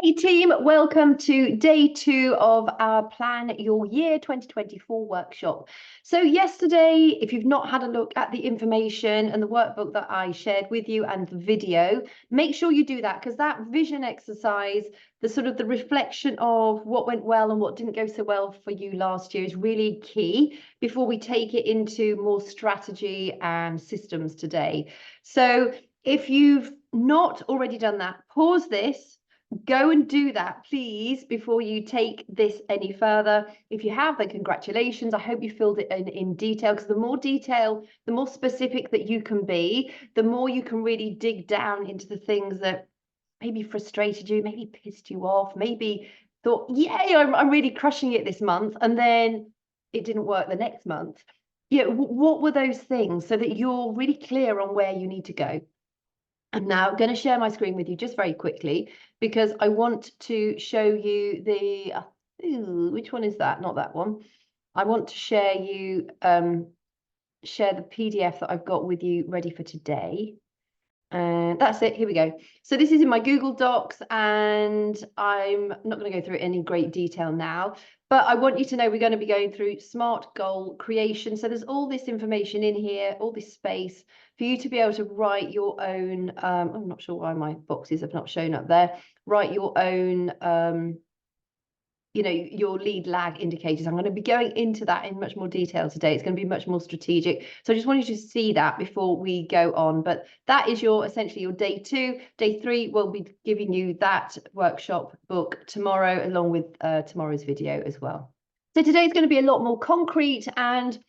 Hey team, welcome to day 2 of our Plan Your Year 2024 workshop. So yesterday, if you've not had a look at the information and the workbook that I shared with you and the video, make sure you do that, because that vision exercise, the reflection of what went well and what didn't go so well for you last year, is really key before we take it into more strategy and systems today. So if you've not already done that, pause this. Go and do that, please, before you take this any further. If you have, then congratulations. I hope you filled it in detail, because the more detail, the more specific that you can be, the more you can really dig down into the things that maybe frustrated you, maybe pissed you off, maybe thought, yay, I'm really crushing it this month, and then it didn't work the next month. What were those things, so that you're really clear on where you need to go. I'm now going to share my screen with you just very quickly, because I want to show you the, which one is that? Not that one. I want to share share the PDF that I've got with you ready for today. And that's it. Here we go. So this is in my Google Docs, and I'm not going to go through it in any great detail now, but I want you to know we're going to be going through SMART goal creation. So there's all this information in here, all this space for you to be able to write your own, I'm not sure why my boxes have not shown up there, write your own, your lead lag indicators. I'm going to be going into that in much more detail today. It's going to be much more strategic. So I just want you to see that before we go on. But that is essentially your day 2. Day 3, we'll be giving you that workshop book tomorrow, along with tomorrow's video as well. So today's going to be a lot more concrete, and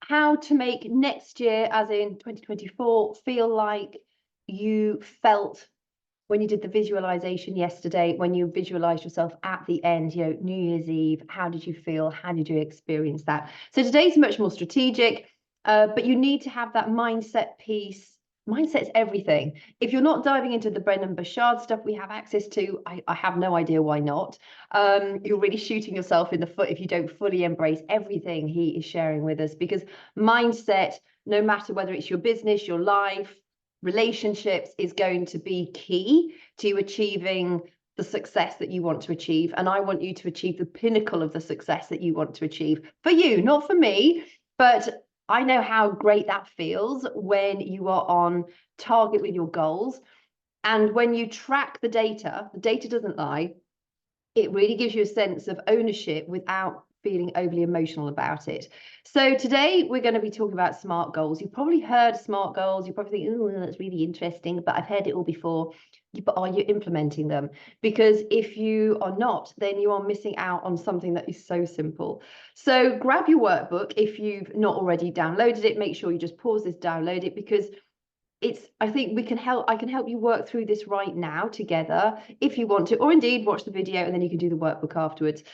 how to make next year, as in 2024, feel like you felt when you did the visualization yesterday, when you visualized yourself at the end, New Year's Eve. How did you feel? How did you experience that? So today's much more strategic, but you need to have that mindset piece. Mindset's everything. If you're not diving into the Brendon Burchard stuff we have access to, I have no idea why not. You're really shooting yourself in the foot if you don't fully embrace everything he is sharing with us, because mindset, no matter whether it's your business, your life, relationships, is going to be key to achieving the success that you want to achieve. And I want you to achieve the pinnacle of the success that you want to achieve for you, not for me. But I know how great that feels when you are on target with your goals. And when you track the data doesn't lie. It really gives you a sense of ownership without feeling overly emotional about it. So today we're going to be talking about SMART goals. You've probably heard SMART goals. You probably think, oh, that's really interesting, but I've heard it all before. But are you implementing them? Because if you are not, then you are missing out on something that is so simple. So grab your workbook. If you've not already downloaded it, make sure you just pause this, download it, because I think I can help you work through this right now together if you want to, or indeed watch the video and then you can do the workbook afterwards.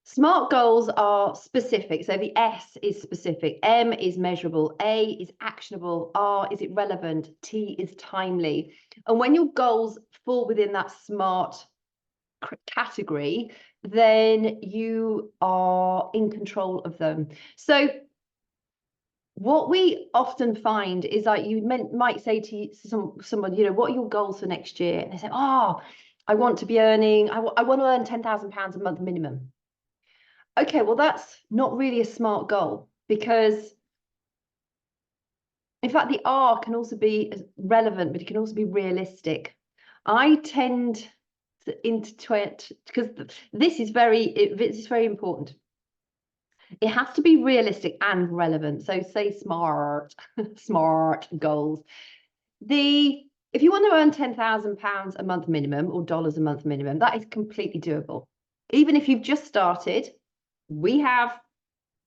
SMART goals are specific. So the S is specific, M is measurable, A is actionable, R is it relevant, T is timely. And when your goals fall within that SMART category, then you are in control of them. So what we often find is, like, you might say to someone, what are your goals for next year? And they say, oh, I want to be earning, I want to earn £10,000 a month minimum. Okay, well, that's not really a SMART goal, because in fact, the R can also be relevant, but it can also be realistic. I tend to intertwine, because this is very important. It has to be realistic and relevant. So say SMART, SMART goals. If you want to earn £10,000 a month minimum, or dollars a month minimum, that is completely doable. Even if you've just started, we have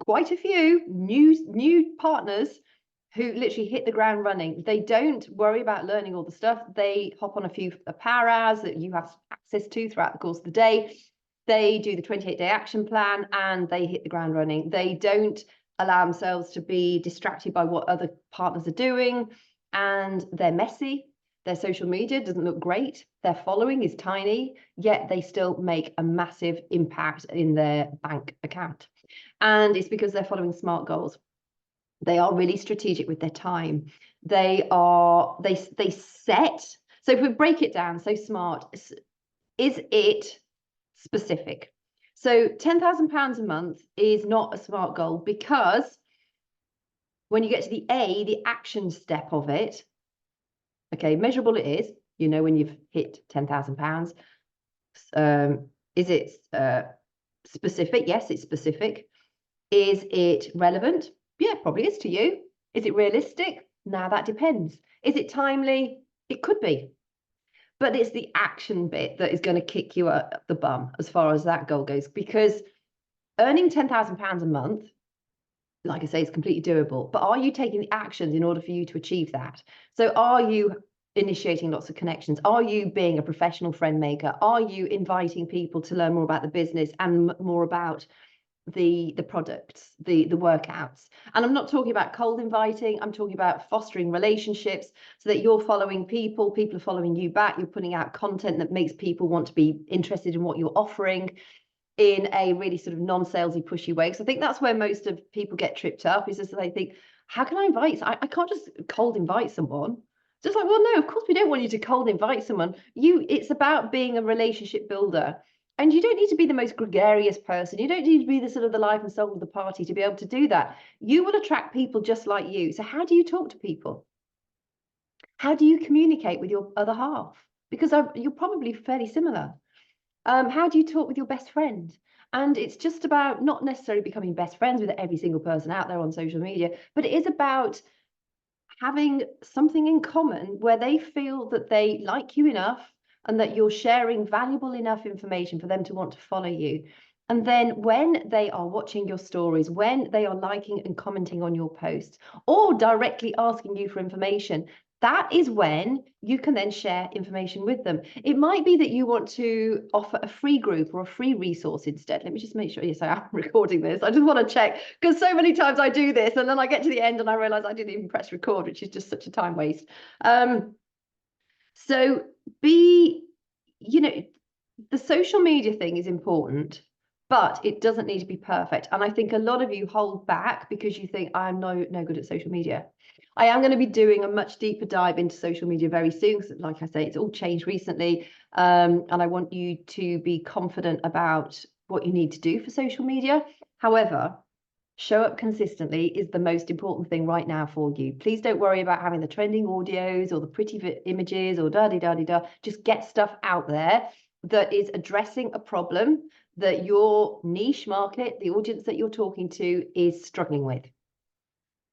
quite a few new partners who literally hit the ground running. They don't worry about learning all the stuff. They hop on a few power hours that you have access to throughout the course of the day. They do the 28-day action plan and they hit the ground running. They don't allow themselves to be distracted by what other partners are doing, and they're messy. Their social media doesn't look great. Their following is tiny, yet they still make a massive impact in their bank account. And it's because they're following SMART goals. They are really strategic with their time. They set. So if we break it down, so SMART, is it specific. So £10,000 a month is not a SMART goal, because when you get to the A, the action step of it, okay, measurable it is, you know, when you've hit £10,000. Is it specific? Yes, it's specific. Is it relevant? Yeah, probably is to you. Is it realistic? Now that depends. Is it timely? It could be. But it's the action bit that is going to kick you up the bum as far as that goal goes, because earning £10,000 a month, like I say, is completely doable. But are you taking the actions in order for you to achieve that? So are you initiating lots of connections? Are you being a professional friend maker? Are you inviting people to learn more about the business and more about the products, the workouts? And I'm not talking about cold inviting, I'm talking about fostering relationships so that you're following people are following you back, you're putting out content that makes people want to be interested in what you're offering in a really sort of non-salesy, pushy way. Because I think that's where most of people get tripped up, is just that they think, how can I invite? I can't just cold invite someone. Just like, well, no, of course we don't want you to cold invite someone. It's about being a relationship builder. And you don't need to be the most gregarious person. You don't need to be the sort of the life and soul of the party to be able to do that. You will attract people just like you. So how do you talk to people? How do you communicate with your other half? Because you're probably fairly similar. How do you talk with your best friend? And it's just about not necessarily becoming best friends with every single person out there on social media, but it is about having something in common where they feel that they like you enough and that you're sharing valuable enough information for them to want to follow you. And then when they are watching your stories, when they are liking and commenting on your posts, or directly asking you for information, that is when you can then share information with them. It might be that you want to offer a free group or a free resource instead. Let me just make sure, yes, I am recording this. I just want to check, because so many times I do this and then I get to the end and I realize I didn't even press record, which is just such a time waste. So the social media thing is important, but it doesn't need to be perfect. And I think a lot of you hold back because you think, I'm no good at social media. I am going to be doing a much deeper dive into social media very soon, because like I say, it's all changed recently. And I want you to be confident about what you need to do for social media. However, show up consistently is the most important thing right now for you. Please don't worry about having the trending audios or the pretty images or da-di-da-di-da. Just get stuff out there that is addressing a problem that your niche market, the audience that you're talking to, is struggling with.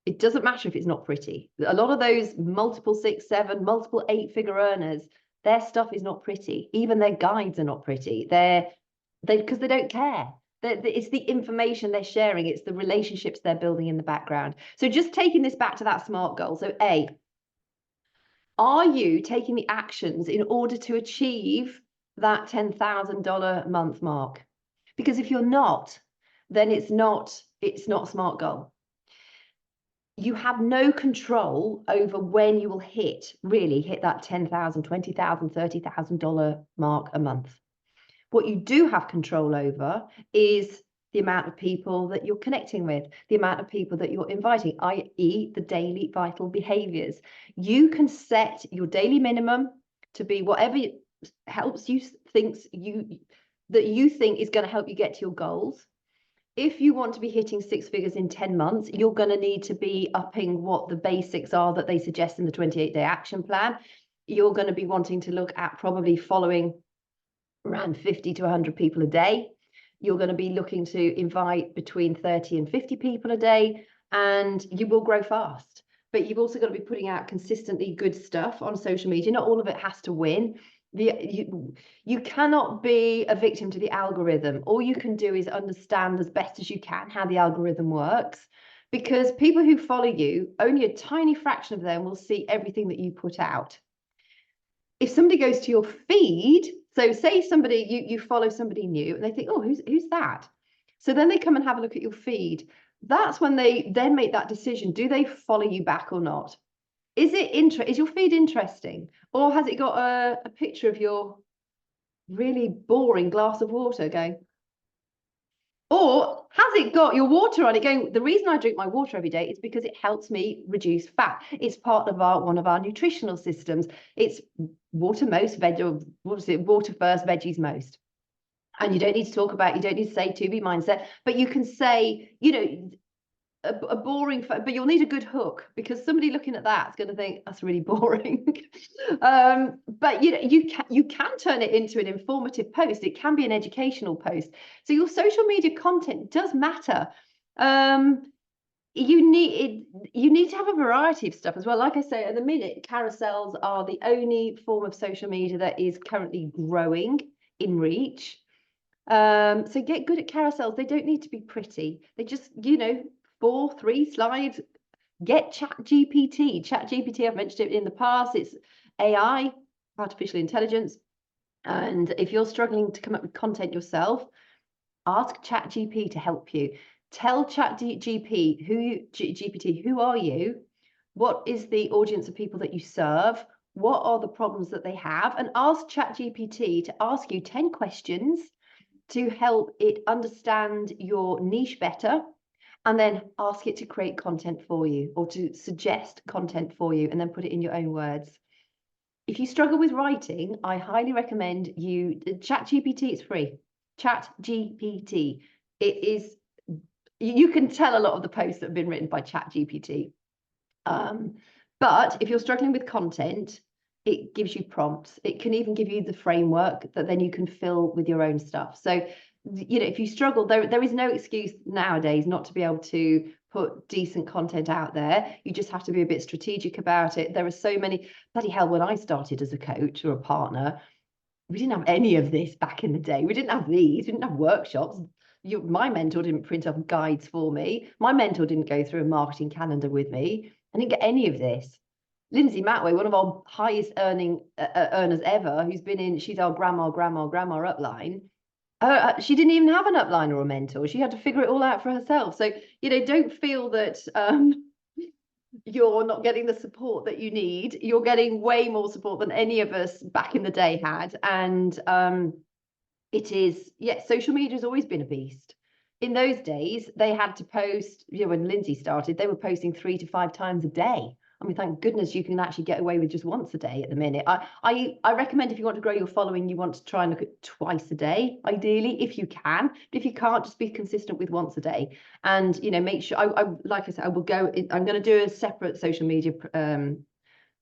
It doesn't matter if it's not pretty. A lot of those multiple 6, 7, multiple 8-figure earners, their stuff is not pretty. Even their guides are not pretty. Because they don't care. It's the information they're sharing. It's the relationships they're building in the background. So just taking this back to that SMART goal. So A, are you taking the actions in order to achieve that $10,000 a month mark? Because if you're not, then it's not a SMART goal. You have no control over when you will really hit that $10,000, $20,000, $30,000 mark a month. What you do have control over is the amount of people that you're connecting with, the amount of people that you're inviting, i.e. the daily vital behaviors. You can set your daily minimum to be whatever helps you, that you think is going to help you get to your goals. If you want to be hitting 6 figures in 10 months, you're going to need to be upping what the basics are that they suggest in the 28-day action plan. You're going to be wanting to look at probably following around 50 to 100 people a day. You're going to be looking to invite between 30 and 50 people a day, and you will grow fast. But you've also got to be putting out consistently good stuff on social media. Not all of it has to win. You cannot be a victim to the algorithm. All you can do is understand as best as you can how the algorithm works, because people who follow you, only a tiny fraction of them will see everything that you put out. If somebody goes to your feed, so say somebody, you follow somebody new and they think, oh, who's that? So then they come and have a look at your feed. That's when they then make that decision. Do they follow you back or not? Is your feed interesting? Or has it got a picture of your really boring glass of water going? Or has it got your water on it going, the reason I drink my water every day is because it helps me reduce fat. It's part of one of our nutritional systems. It's water most, water first, veggies most. And you don't need to talk about, you don't need to say to be mindset, but you can say, you know, a boring, but you'll need a good hook, because somebody looking at that is going to think that's really boring. But you know, you can turn it into an informative post. It can be an educational post. So your social media content does matter. You need to have a variety of stuff as well. Like I say, at the minute, carousels are the only form of social media that is currently growing in reach. So get good at carousels. They don't need to be pretty. They just, you know, 3 slides. Get ChatGPT. ChatGPT, I've mentioned it in the past. It's AI, artificial intelligence. And if you're struggling to come up with content yourself, ask ChatGPT to help you. Tell ChatGPT who are you? What is the audience of people that you serve? What are the problems that they have? And ask ChatGPT to ask you 10 questions to help it understand your niche better, and then ask it to create content for you, or to suggest content for you, and then put it in your own words. If you struggle with writing, I highly recommend you, ChatGPT is free. ChatGPT, it is, you can tell a lot of the posts that have been written by ChatGPT. But if you're struggling with content, it gives you prompts. It can even give you the framework that then you can fill with your own stuff. So, you know, if you struggle, there is no excuse nowadays not to be able to put decent content out there. You just have to be a bit strategic about it. There are so many, bloody hell, when I started as a coach or a partner, we didn't have any of this back in the day. We didn't have these, we didn't have workshops. My mentor didn't print up guides for me. My mentor didn't go through a marketing calendar with me. I didn't get any of this. Lindsay Matway, one of our highest earning earners ever, who's been in, she's our grandma upline. She didn't even have an upline or a mentor. She had to figure it all out for herself. So, you know, don't feel that you're not getting the support that you need. You're getting way more support than any of us back in the day had. And it is, yeah, social media has always been a beast. In those days, they had to post, you know, when Lindsay started, they were posting 3 to 5 times a day. I mean, thank goodness you can actually get away with just once a day at the minute. I recommend, if you want to grow your following, you want to try and look at twice a day, ideally, if you can. But if you can't, just be consistent with once a day. And, you know, make sure, like I said, I will go, I'm going to do a separate social media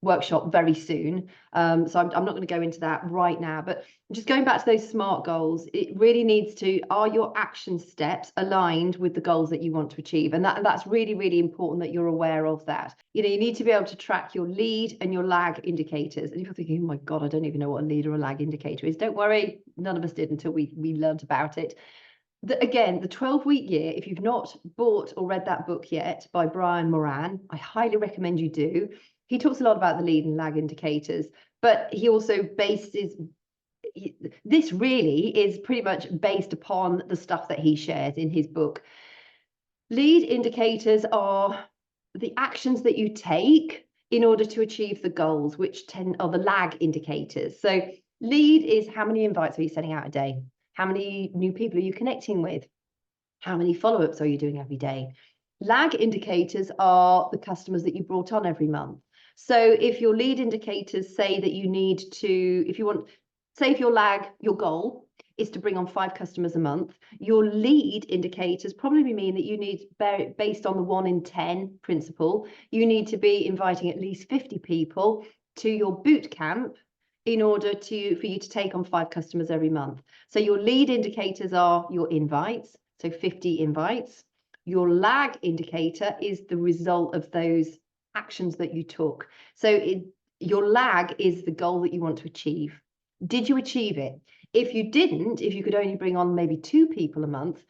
workshop very soon. So I'm not going to go into that right now, but just going back to those SMART goals, it really needs to, are your action steps aligned with the goals that you want to achieve? And that's really, really important that you're aware of that. You know, you need to be able to track your lead and your lag indicators. And if you're thinking, oh my God, I don't even know what a lead or a lag indicator is, don't worry, none of us did until we learned about it. Again, the 12-week year, if you've not bought or read that book yet by Brian Moran, I highly recommend you do. He talks a lot about the lead and lag indicators, but he also bases, this really is pretty much based upon the stuff that he shares in his book. Lead indicators are the actions that you take in order to achieve the goals, which are the lag indicators. So lead is how many invites are you sending out a day? How many new people are you connecting with? How many follow-ups are you doing every day? Lag indicators are the customers that you brought on every month. So if your lead indicators say that you need to, if you want, say if your goal is to bring on 5 customers a month, your lead indicators probably mean that you need, based on the 1 in 10 principle, you need to be inviting at least 50 people to your boot camp in order for you to take on 5 customers every month. So your lead indicators are your invites, so 50 invites. Your lag indicator is the result of those actions that you took. So your lag is the goal that you want to achieve. Did you achieve it? If you didn't, if you could only bring on maybe 2 people a month,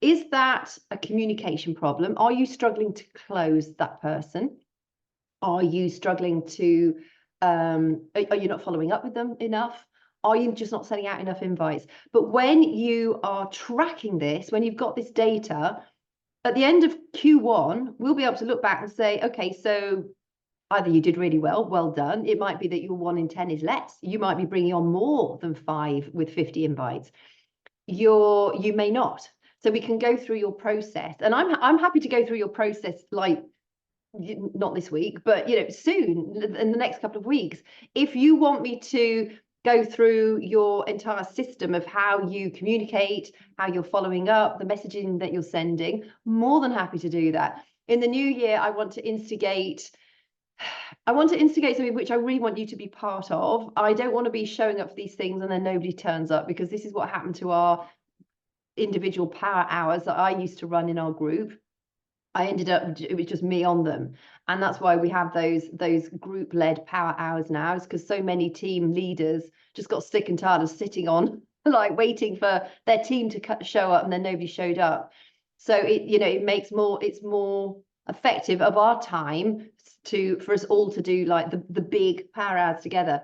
is that a communication problem? Are you struggling to close that person? Are you struggling to, are you not following up with them enough? Are you just not sending out enough invites? But when you are tracking this, when you've got this data, at the end of Q1, we'll be able to look back and say, okay, so either you did really well done. It might be that your 1 in 10 is less. You might be bringing on more than 5 with 50 invites. You may not. So we can go through your process, and I'm happy to go through your process, like, not this week, but, you know, soon, in the next couple of weeks. If you want me to go through your entire system of how you communicate, how you're following up, the messaging that you're sending, more than happy to do that. In the new year, I want to instigate something which I really want you to be part of. I don't want to be showing up for these things and then nobody turns up, because this is what happened to our individual power hours that I used to run in our group. I ended up, it was just me on them. And that's why we have those group-led power hours now, is because so many team leaders just got sick and tired of sitting on, like waiting for their team to show up, and then nobody showed up. So it's more effective of our time for us all to do like the big power hours together.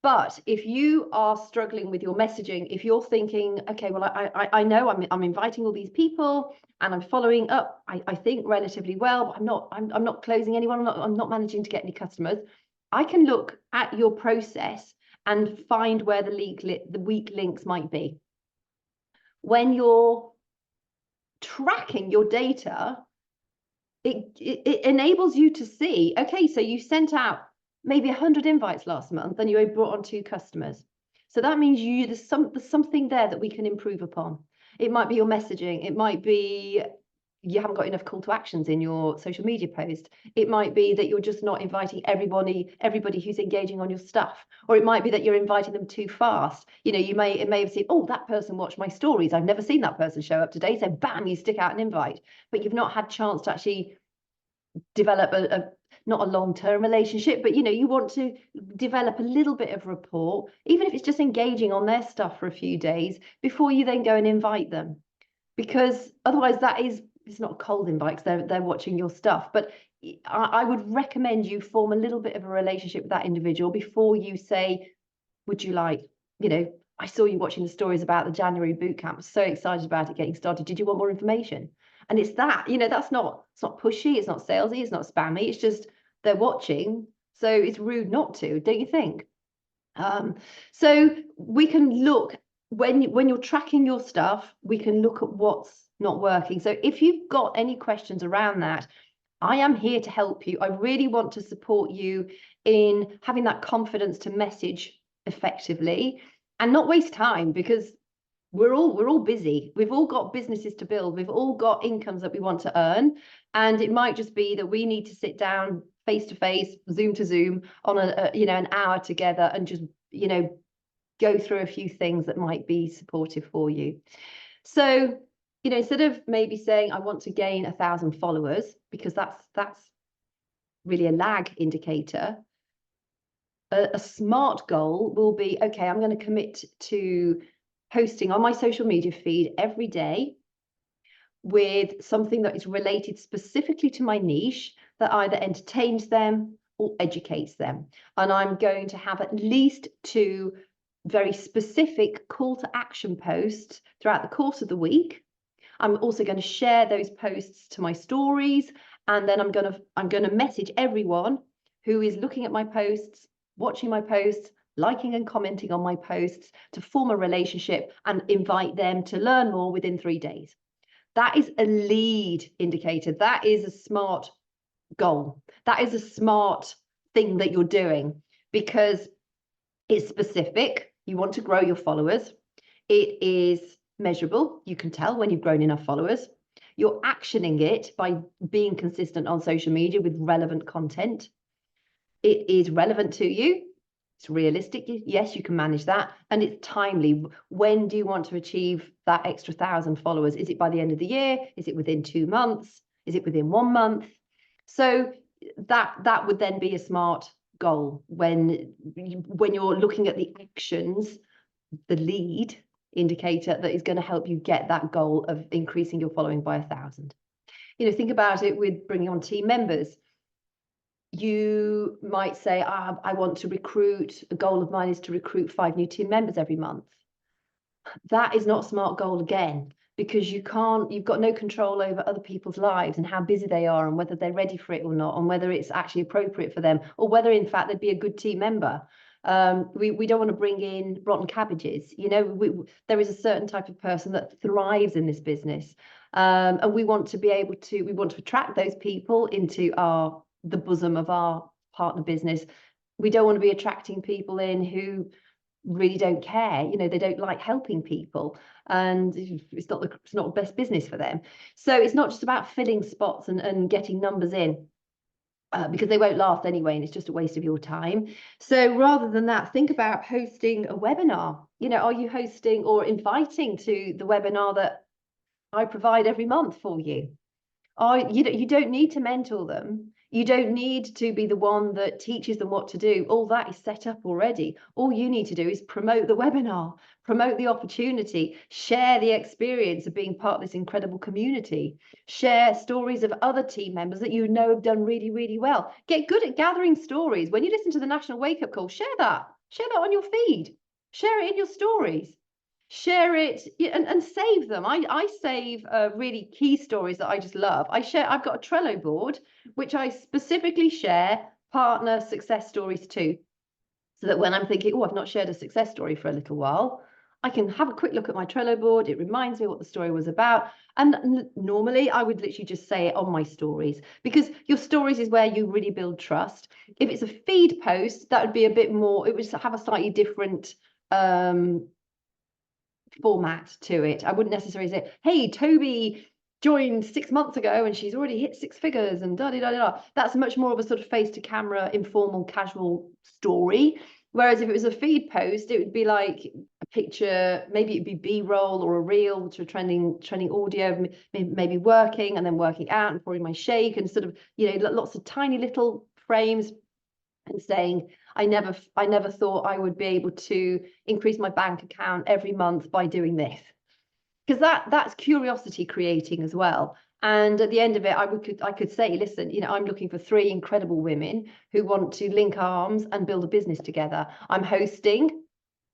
But if you are struggling with your messaging, if you're thinking, okay, well, I know I'm inviting all these people and I'm following up, I think relatively well, but I'm not closing anyone, I'm not managing to get any customers, I can look at your process and find where the weak links might be. When you're tracking your data, it enables you to see, okay, so you sent out maybe 100 invites last month and you brought on 2 customers. So that means there's something there that we can improve upon. It might be your messaging. It might be you haven't got enough call to actions in your social media post. It might be that you're just not inviting everybody who's engaging on your stuff. Or it might be that you're inviting them too fast. It may have seen, oh, that person watched my stories. I've never seen that person show up today. So bam, you stick out an invite. But you've not had a chance to actually develop not a long-term relationship, but you want to develop a little bit of rapport, even if it's just engaging on their stuff for a few days before you then go and invite them. Because otherwise it's not a cold invite, because they're watching your stuff. But I would recommend you form a little bit of a relationship with that individual before you say, would you like, I saw you watching the stories about the January bootcamp, so excited about it getting started. Did you want more information? And it's that, it's not pushy, it's not salesy, it's not spammy, it's just they're watching. So it's rude not to, don't you think? So we can look, when you're tracking your stuff, we can look at what's not working. So if you've got any questions around that, I am here to help you. I really want to support you in having that confidence to message effectively and not waste time, because we're all busy. We've all got businesses to build. We've all got incomes that we want to earn. And it might just be that we need to sit down face to face, Zoom to Zoom on an hour together and just, go through a few things that might be supportive for you. So, instead of maybe saying, I want to gain 1,000 followers, because that's really a lag indicator, a smart goal will be, okay, I'm going to commit to posting on my social media feed every day with something that is related specifically to my niche, that either entertains them or educates them. And I'm going to have at least 2 very specific call to action posts throughout the course of the week. I'm also going to share those posts to my stories, and then I'm going to message everyone who is looking at my posts, watching my posts, liking and commenting on my posts, to form a relationship and invite them to learn more within 3 days. That is a lead indicator. That is a smart goal. That is a smart thing that you're doing, because it's specific. You want to grow your followers. It is measurable. You can tell when you've grown enough followers. You're actioning it by being consistent on social media with relevant content. It is relevant to you. It's realistic. Yes, you can manage that. And it's timely. When do you want to achieve that extra 1,000 followers? Is it by the end of the year? Is it within 2 months? Is it within 1 month? So that would then be a smart goal when you're looking at the actions, the lead indicator that is going to help you get that goal of increasing your following by 1,000. Think about it with bringing on team members. You might say, I want to recruit, a goal of mine is to recruit 5 new team members every month. That is not a smart goal again, because you've got no control over other people's lives and how busy they are and whether they're ready for it or not, and whether it's actually appropriate for them, or whether in fact they'd be a good team member. We don't want to bring in rotten cabbages. There is a certain type of person that thrives in this business, and we want to attract those people into the bosom of our partner business. We don't want to be attracting people in who really don't care. They don't like helping people, and it's not the best business for them. So it's not just about filling spots and getting numbers in. Because they won't last anyway, and it's just a waste of your time. So rather than that, think about hosting a webinar. Are you hosting or inviting to the webinar that I provide every month for you? You don't need to mentor them. You don't need to be the one that teaches them what to do. All that is set up already. All you need to do is promote the webinar, promote the opportunity, share the experience of being part of this incredible community, share stories of other team members that you know have done really, really well. Get good at gathering stories. When you listen to the National Wake Up Call, share that on your feed, share it in your stories. Share it and save them. I save really key stories that I just love. I've got a Trello board which I specifically share partner success stories to, so that when I'm thinking, oh, I've not shared a success story for a little while, I can have a quick look at my Trello board. It reminds me what the story was about. And normally I would literally just say it on my stories, because your stories is where you really build trust. If it's a feed post, that would be a bit more, it would have a slightly different format to it. I wouldn't necessarily say, hey, Toby joined 6 months ago and she's already hit 6 figures and da da da da. That's much more of a sort of face to camera, informal, casual story. Whereas if it was a feed post, it would be like a picture, maybe it'd be B-roll or a reel, which are trending audio, maybe working and then working out and pouring my shake, and sort of, lots of tiny little frames, and saying, I never thought I would be able to increase my bank account every month by doing this. Because that's curiosity creating as well. And at the end of it, I could say, listen, I'm looking for 3 incredible women who want to link arms and build a business together. I'm hosting.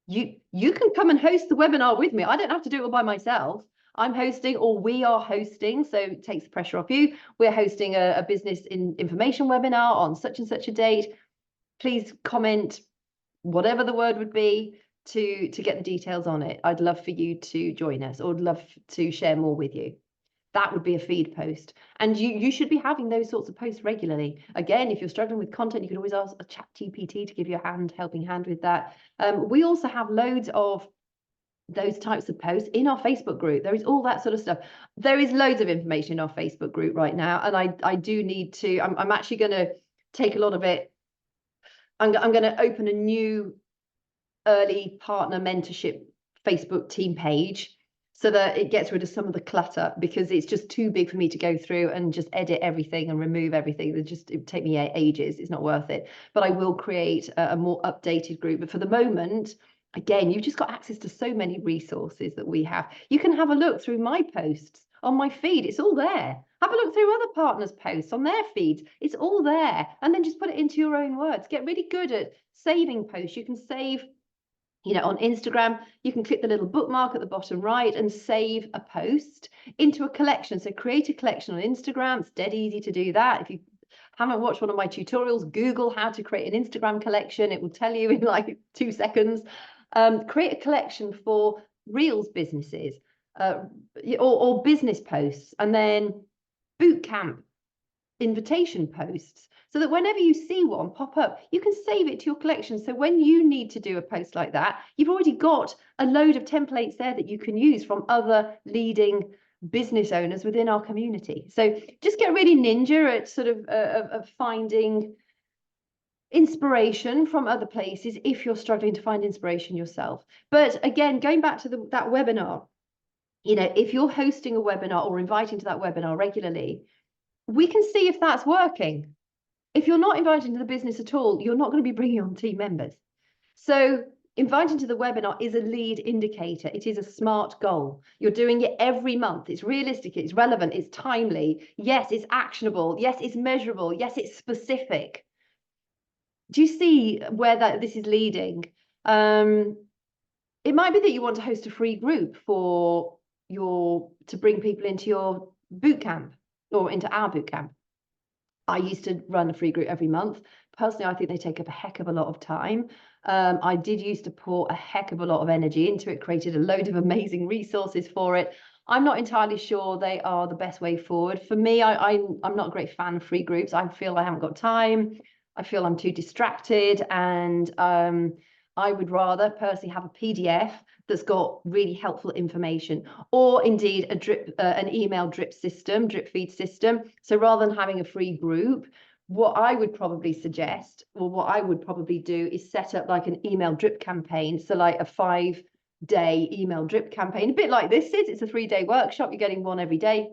You can come and host the webinar with me. I don't have to do it all by myself. I'm hosting, or we are hosting, so it takes the pressure off you. We're hosting a business information webinar on such and such a date. Please comment whatever the word would be to get the details on it. I'd love for you to join us, or I'd love to share more with you. That would be a feed post. And you should be having those sorts of posts regularly. Again, if you're struggling with content, you can always ask a ChatGPT to give you a helping hand with that. We also have loads of those types of posts in our Facebook group. There is all that sort of stuff. There is loads of information in our Facebook group right now. And I do need to, I'm actually going to take a lot of it. I'm going to open a new early partner mentorship Facebook team page, so that it gets rid of some of the clutter, because it's just too big for me to go through and just edit everything and remove everything. It would take me ages. It's not worth it. But I will create a more updated group. But for the moment, again, you've just got access to so many resources that we have. You can have a look through my posts on my feed. It's all there. Have a look through other partners' posts on their feeds. It's all there. And then just put it into your own words. Get really good at saving posts. You can save, on Instagram, you can click the little bookmark at the bottom right and save a post into a collection. So create a collection on Instagram. It's dead easy to do that. If you haven't watched one of my tutorials, Google how to create an Instagram collection. It will tell you in like 2 seconds. Create a collection for Reels businesses or business posts, and then bootcamp invitation posts, so that whenever you see one pop up, you can save it to your collection. So when you need to do a post like that, you've already got a load of templates there that you can use from other leading business owners within our community. So just get really ninja at sort of finding inspiration from other places if you're struggling to find inspiration yourself. But again, going back to that webinar, if you're hosting a webinar or inviting to that webinar regularly, we can see if that's working. If you're not inviting to the business at all, you're not going to be bringing on team members. So inviting to the webinar is a lead indicator. It is a SMART goal. You're doing it every month. It's realistic, it's relevant, it's timely. Yes, it's actionable. Yes, it's measurable. Yes, it's specific. Do you see where this is leading? It might be that you want to host a free group to bring people into your bootcamp, or into our bootcamp. I used to run a free group every month. Personally, I think they take up a heck of a lot of time. I did used to pour a heck of a lot of energy into it, created a load of amazing resources for it. I'm not entirely sure they are the best way forward. For me, I'm not a great fan of free groups. I feel I haven't got time. I feel I'm too distracted, and I would rather personally have a PDF that's got really helpful information, or indeed a drip, an email drip feed system. So rather than having a free group, what I would probably suggest, or what I would probably do, is set up like an email drip campaign. So like a 5-day email drip campaign, a bit like this is. It's a 3-day workshop. You're getting one every day.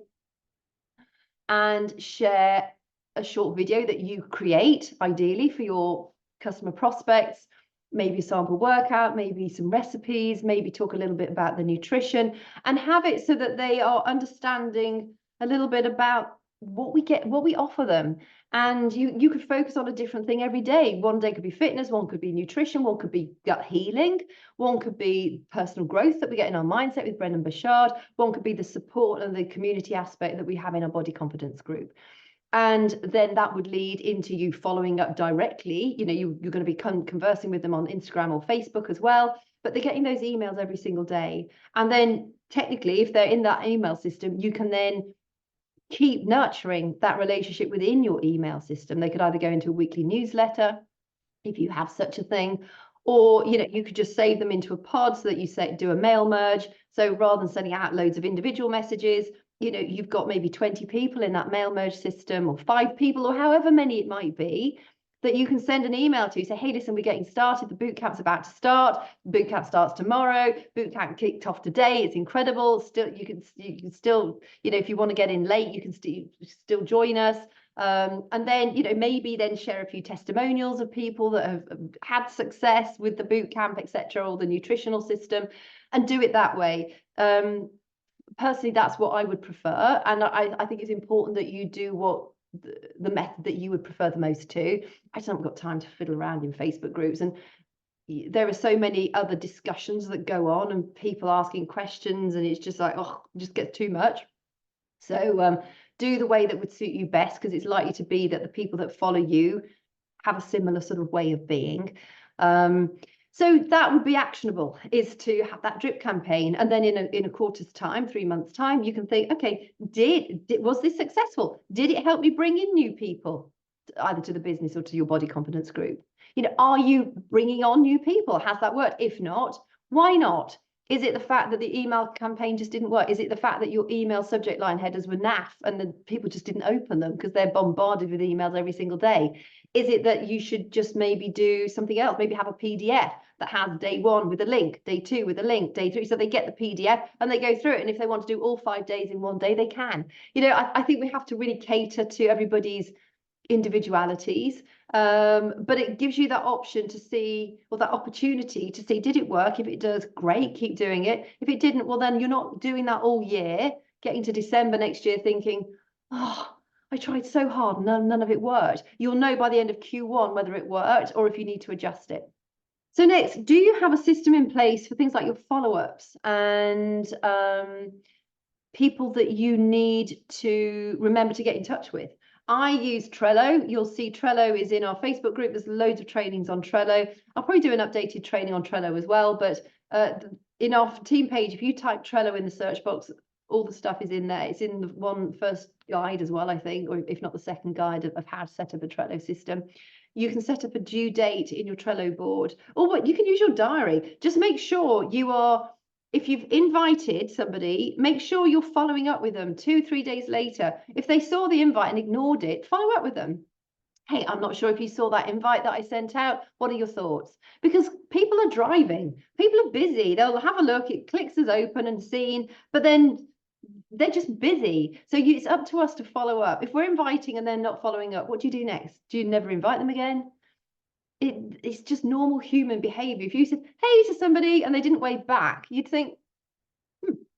And share a short video that you create, ideally for your customer prospects, maybe a sample workout, maybe some recipes, maybe talk a little bit about the nutrition, and have it so that they are understanding a little bit about what we offer them. And you could focus on a different thing every day. One day could be fitness, one could be nutrition, one could be gut healing, one could be personal growth that we get in our mindset with Brendon Burchard, one could be the support and the community aspect that we have in our body confidence group. And then that would lead into you following up directly. You know, you're going to be conversing with them on Instagram or Facebook as well, but they're getting those emails every single day. And then technically, if they're in that email system, you can then keep nurturing that relationship within your email system. They could either go into a weekly newsletter, if you have such a thing, or you could just save them into a pod so that you do a mail merge. So rather than sending out loads of individual messages, you've got maybe 20 people in that mail merge system, or 5 people, or however many it might be, that you can send an email to, say, hey, listen, we're getting started. The boot camp's about to start. Boot camp starts tomorrow. Boot camp kicked off today. It's incredible. Still, you can still, if you want to get in late, you can still join us. And then, maybe then share a few testimonials of people that have had success with the boot camp, etc., or the nutritional system, and do it that way. Personally, that's what I would prefer. And I think it's important that you do what the method that you would prefer the most to. I just haven't got time to fiddle around in Facebook groups, and there are so many other discussions that go on and people asking questions, and it's just like, oh, it just gets too much. So do the way that would suit you best, because it's likely to be that the people that follow you have a similar sort of way of being. So that would be actionable, is to have that drip campaign. And then in a quarter's time, 3 months time, you can think, okay, was this successful? Did it help me bring in new people, either to the business or to your body confidence group? Are you bringing on new people? Has that worked? If not, why not? Is it the fact that the email campaign just didn't work? Is it the fact that your email subject line headers were naff and the people just didn't open them because they're bombarded with emails every single day? Is it that you should just maybe do something else? Maybe have a PDF that has day 1 with a link, day 2 with a link, day 3, so they get the PDF and they go through it. And if they want to do all 5 days in one day, they can. I think we have to really cater to everybody's individualities, but it gives you that option to see, or that opportunity to see, did it work? If it does, great, keep doing it. If it didn't, well, then you're not doing that all year, getting to December next year thinking, oh, I tried so hard, none of it worked. You'll know by the end of Q1 whether it worked or if you need to adjust it. So next, do you have a system in place for things like your follow-ups and people that you need to remember to get in touch with? I use Trello. You'll see Trello is in our Facebook group. There's loads of trainings on Trello. I'll probably do an updated training on Trello as well. But in our team page, if you type Trello in the search box, all the stuff is in there. It's in the first guide as well, I think, or if not the second guide of how to set up a Trello system. You can set up a due date in your Trello board, or what you can use your diary. Just make sure you are, if you've invited somebody, make sure you're following up with them 2-3 days later. If they saw the invite and ignored it, follow up with them. Hey, I'm not sure if you saw that invite that I sent out. What are your thoughts? Because people are driving, people are busy. They'll have a look, it clicks as open and seen, but then they're just busy. So it's up to us to follow up. If we're inviting and they're not following up, what do you do next? Do you never invite them again? It's just normal human behavior. If you said, hey, to somebody, and they didn't wave back, you'd think,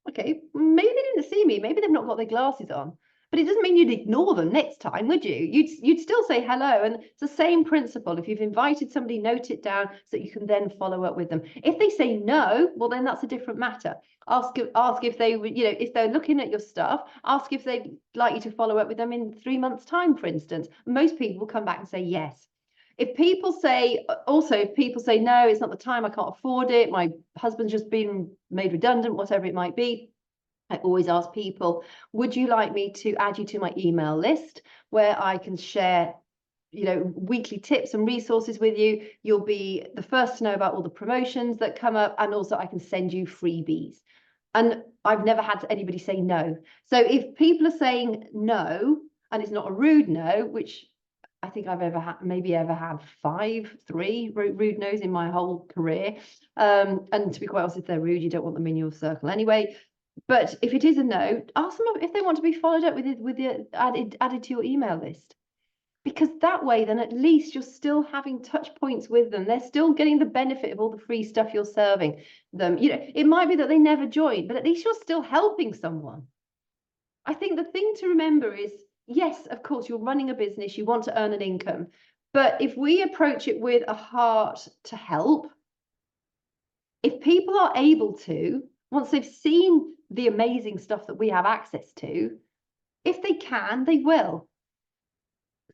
okay, maybe they didn't see me. Maybe they've not got their glasses on. But it doesn't mean you'd ignore them next time, would you? You'd still say hello. And it's the same principle. If you've invited somebody, note it down so that you can then follow up with them. If they say no, well, then that's a different matter. Ask if they would, if they're looking at your stuff, ask if they'd like you to follow up with them in 3 months' time, for instance. Most people will come back and say yes. If people say no, it's not the time, I can't afford it, my husband's just been made redundant, whatever it might be, I always ask people, would you like me to add you to my email list where I can share weekly tips and resources with you. You'll be the first to know about all the promotions that come up, and also I can send you freebies. And I've never had anybody say no. So if people are saying no, and it's not a rude no, which I think I've ever had, maybe ever had three rude no's in my whole career. And to be quite honest, if they're rude, you don't want them in your circle anyway. But if it is a no, ask them if they want to be followed up with it added to your email list. Because that way, then at least you're still having touch points with them. They're still getting the benefit of all the free stuff you're serving them. It might be that they never join, but at least you're still helping someone. I think the thing to remember is, yes, of course, you're running a business, you want to earn an income. But if we approach it with a heart to help, if people are able to, once they've seen the amazing stuff that we have access to, if they can, they will.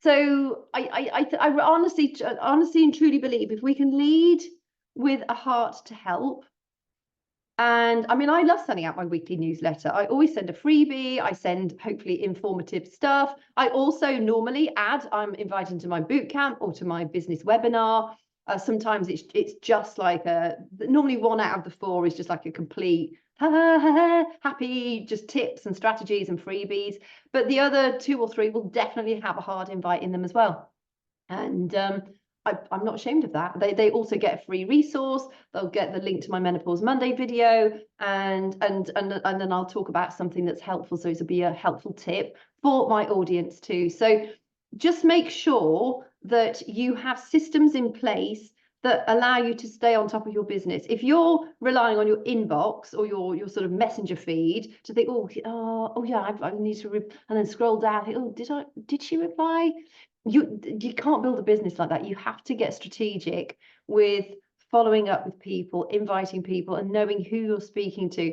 So I honestly and truly believe if we can lead with a heart to help. And I mean, I love sending out my weekly newsletter. I always send a freebie. I send hopefully informative stuff. I also normally add, I'm inviting to my boot camp or to my business webinar. Sometimes it's just like normally 1 out of the 4 is just like a complete happy, just tips and strategies and freebies. But the other 2 or 3 will definitely have a hard invite in them as well. And I'm not ashamed of that. They also get a free resource. They'll get the link to my Menopause Monday video, and then I'll talk about something that's helpful. So it'll be a helpful tip for my audience too. So just make sure that you have systems in place that allow you to stay on top of your business. If you're relying on your inbox or your sort of messenger feed to think, oh yeah, I need to, and then scroll down, think, oh, did she reply? You can't build a business like that. You have to get strategic with following up with people, inviting people, and knowing who you're speaking to.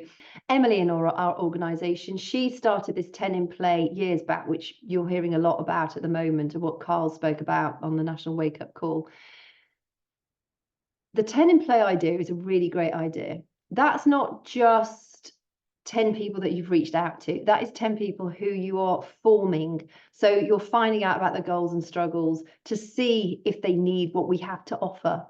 Emily in our organization, she started this 10 in play years back, which you're hearing a lot about at the moment, and what Carl spoke about on the National Wake Up Call. The 10 in play idea is a really great idea. That's not just 10 people that you've reached out to. That is 10 people who you are forming. So you're finding out about their goals and struggles to see if they need what we have to offer.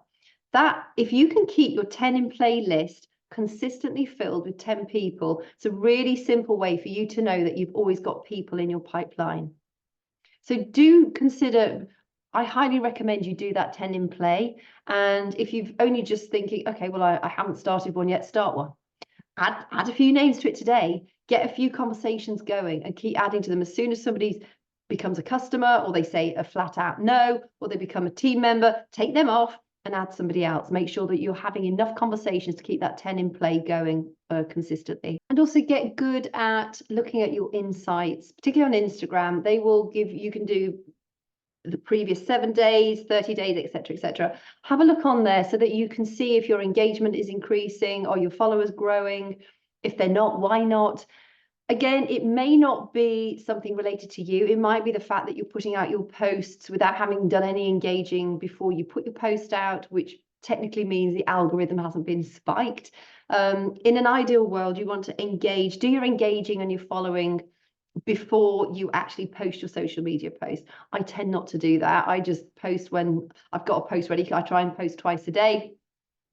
That, if you can keep your 10 in play list consistently filled with 10 people, it's a really simple way for you to know that you've always got people in your pipeline. So do consider, I highly recommend you do that 10 in play. And if you've only just thinking, okay, well, I haven't started one yet, start one. Add a few names to it today, get a few conversations going and keep adding to them. As soon as somebody becomes a customer or they say a flat out no, or they become a team member, take them off and add somebody else. Make sure that you're having enough conversations to keep that 10 in play going consistently. And also get good at looking at your insights, particularly on Instagram. They will give, you can do the previous 7 days, 30 days, etc., etc. Have a look on there so that you can see if your engagement is increasing or your followers growing. If they're not, why not? Again, it may not be something related to you. It might be the fact that you're putting out your posts without having done any engaging before you put your post out, which technically means the algorithm hasn't been spiked. In an ideal world, you want to engage, do your engaging and your following before you actually post your social media posts. I tend not to do that. I just post when I've got a post ready. I try and post twice a day,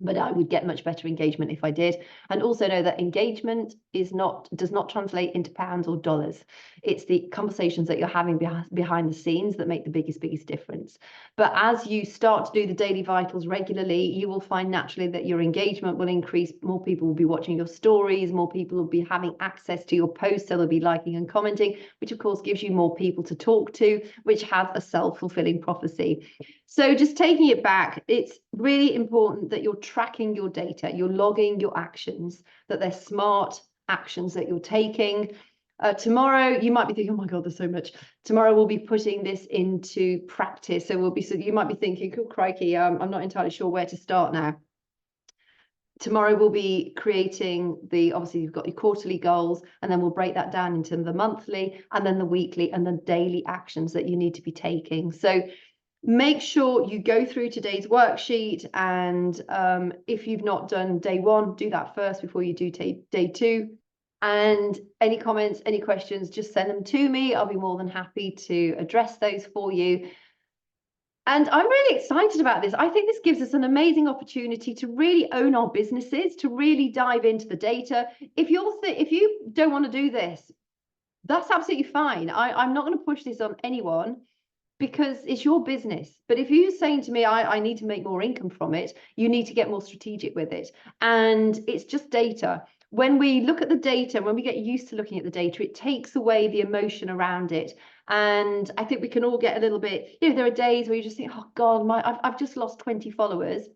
but I would get much better engagement if I did. And also know that engagement does not translate into pounds or dollars. It's the conversations that you're having behind the scenes that make the biggest difference. But as you start to do the daily vitals regularly, you will find naturally that your engagement will increase. More people will be watching your stories, more people will be having access to your posts, so they'll be liking and commenting, which of course gives you more people to talk to, which has a self-fulfilling prophecy. So just taking it back, it's really important that you're tracking your data, you're logging your actions, that they're smart actions that you're taking. Tomorrow, you might be thinking, oh my God, there's so much. Tomorrow, we'll be putting this into practice. So you might be thinking, oh, crikey, I'm not entirely sure where to start now. Tomorrow we'll be creating obviously you've got your quarterly goals, and then we'll break that down into the monthly and then the weekly and the daily actions that you need to be taking. So make sure you go through today's worksheet, and if you've not done day 1, do that first before you do day 2. And any comments, any questions, just send them to me. I'll be more than happy to address those for you. And I'm really excited about this. I think this gives us an amazing opportunity to really own our businesses, to really dive into the data. If you don't want to do this, that's absolutely fine. I'm not going to push this on anyone because it's your business. But if you're saying to me, I need to make more income from it, you need to get more strategic with it. And it's just data. When we look at the data, when we get used to looking at the data, it takes away the emotion around it. And I think we can all get a little bit, there are days where you just think, oh God, I've just lost 20 followers.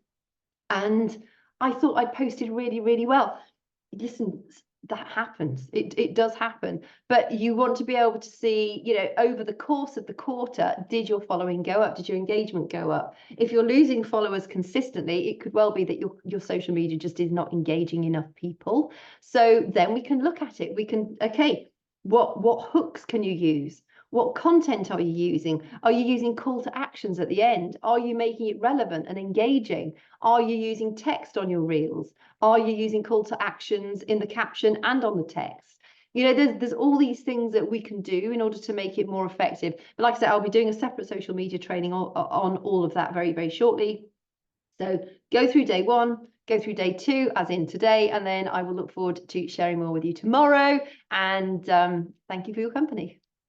And I thought I posted really, really well. Listen, that happens. It does happen. But you want to be able to see, over the course of the quarter, did your following go up? Did your engagement go up? If you're losing followers consistently, it could well be that your social media just is not engaging enough people. So then we can look at it. We can, okay, what hooks can you use? What content are you using? Are you using call to actions at the end? Are you making it relevant and engaging? Are you using text on your reels? Are you using call to actions in the caption and on the text? There's all these things that we can do in order to make it more effective. But like I said, I'll be doing a separate social media training on all of that very, very shortly. So go through day 1, go through day 2, as in today, and then I will look forward to sharing more with you tomorrow. And thank you for your company.